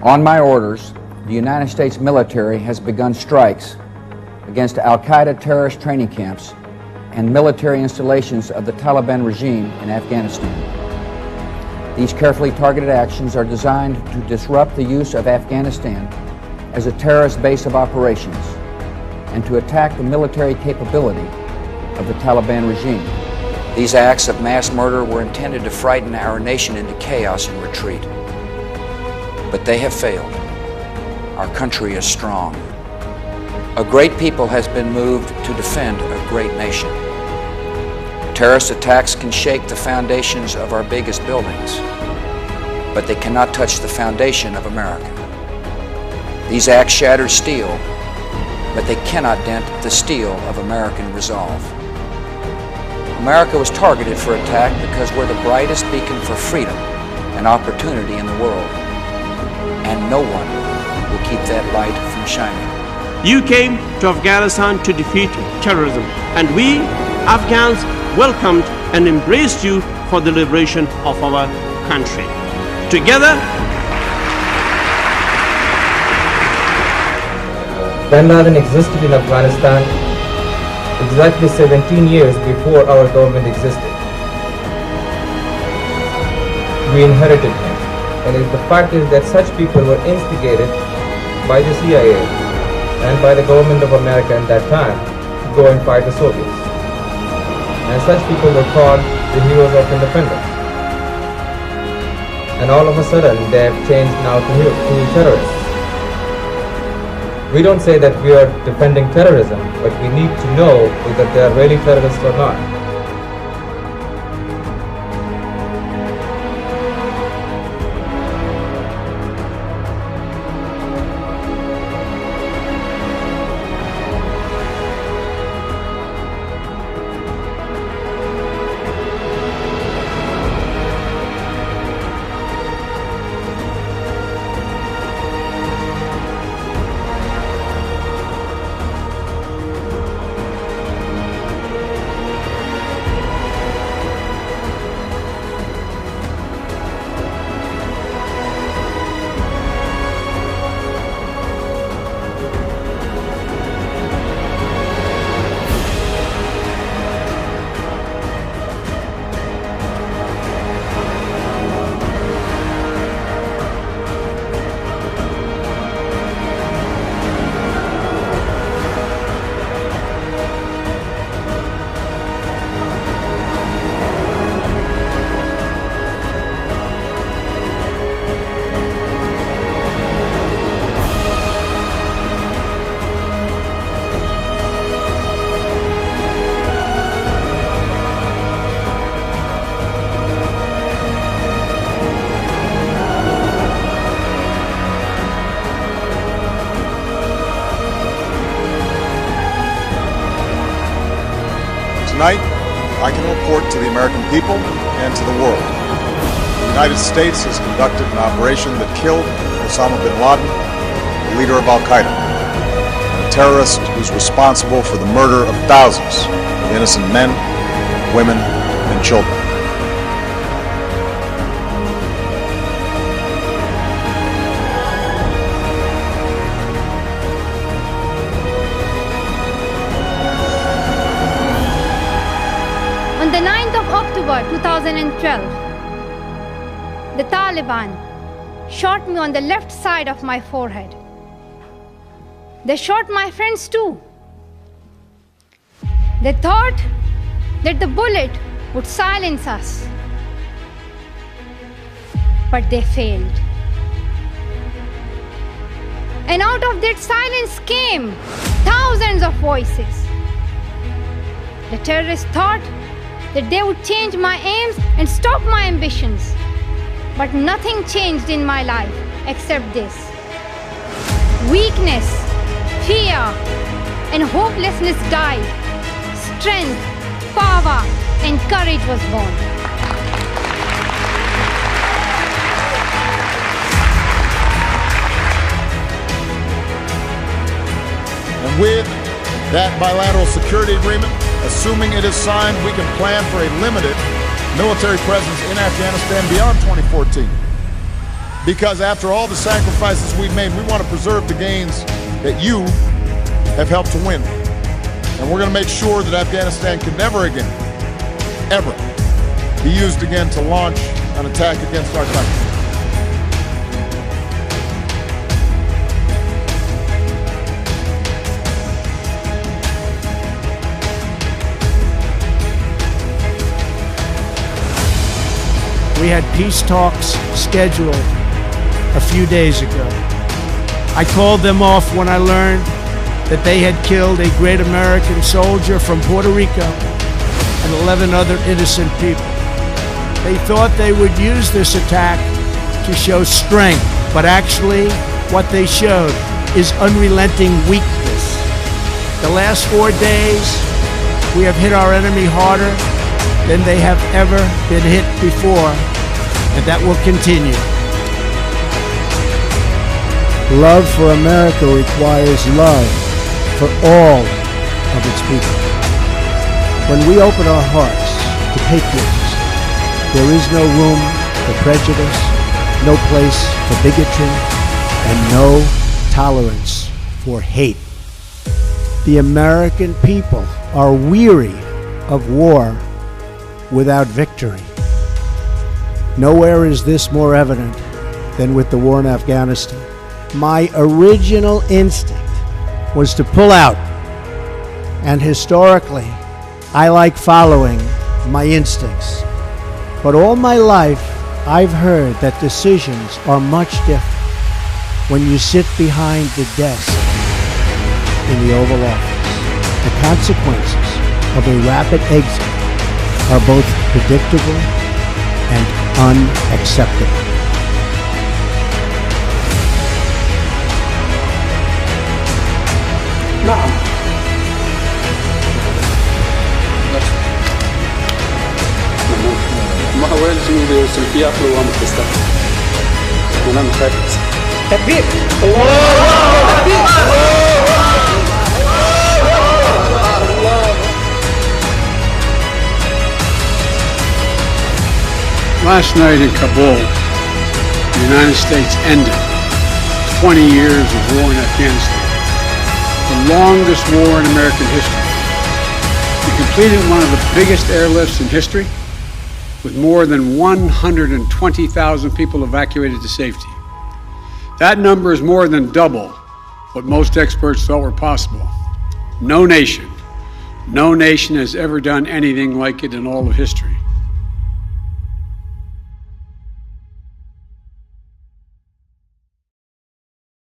On my orders, the United States military has begun strikes against al-Qaeda terrorist training camps and military installations of the Taliban regime in Afghanistan. These carefully targeted actions are designed to disrupt the use of Afghanistan as a terrorist base of operations and to attack the military capability of the Taliban regime. These acts of mass murder were intended to frighten our nation into chaos and retreat. But they have failed. Our country is strong. A great people has been moved to defend a great nation. Terrorist attacks can shake the foundations of our biggest buildings, but they cannot touch the foundation of America. These acts shatter steel, but they cannot dent the steel of American resolve. America was targeted for attack because we're the brightest beacon for freedom and opportunity in the world, and no one will keep that light from shining. You came to Afghanistan to defeat terrorism, and we, Afghans, welcomed and embraced you for the liberation of our country. Together, Bin Laden existed in Afghanistan exactly 17 years before our government existed. We inherited him, and the fact is that such people were instigated by the CIA and by the government of America at that time to go and fight the Soviets. And such people were called the heroes of independence. And all of a sudden they have changed now to terrorists. We don't say that we are defending terrorism, but we need to know whether they are really terrorists or not. Tonight, I can report to the American people and to the world. The United States has conducted an operation that killed Osama bin Laden, the leader of al-Qaeda, a terrorist who's responsible for the murder of thousands of innocent men, women, and children. On the 9th of October 2012, the Taliban shot me on the left side of my forehead. They shot my friends too. They thought that the bullet would silence us, but they failed. And out of that silence came thousands of voices. The terrorists thought that they would change my aims and stop my ambitions. But nothing changed in my life except this. Weakness, fear, and hopelessness died. Strength, power, and courage was born. And with that bilateral security agreement, assuming it is signed, we can plan for a limited military presence in Afghanistan beyond 2014. Because after all the sacrifices we've made, we want to preserve the gains that you have helped to win. And we're going to make sure that Afghanistan can never again, ever, be used again to launch an attack against our country. We had peace talks scheduled a few days ago. I called them off when I learned that they had killed a great American soldier from Puerto Rico and 11 other innocent people. They thought they would use this attack to show strength, but actually what they showed is unrelenting weakness. The last 4 days, we have hit our enemy harder than they have ever been hit before, and that will continue. Love for America requires love for all of its people. When we open our hearts to patriotism, there is no room for prejudice, no place for bigotry, and no tolerance for hate. The American people are weary of war without victory. Nowhere is this more evident than with the war in Afghanistan. My original instinct was to pull out, and historically, I like following my instincts. But all my life, I've heard that decisions are much different when you sit behind the desk in the Oval Office. The consequences of a rapid exit are both predictable and unacceptable. نعم ما هو الجنوب والسلفيات والوام التستر أنا مخيط تكبير Last night in Kabul, the United States ended 20 years of war in Afghanistan, the longest war in American history. We completed one of the biggest airlifts in history, with more than 120,000 people evacuated to safety. That number is more than double what most experts thought were possible. No nation has ever done anything like it in all of history.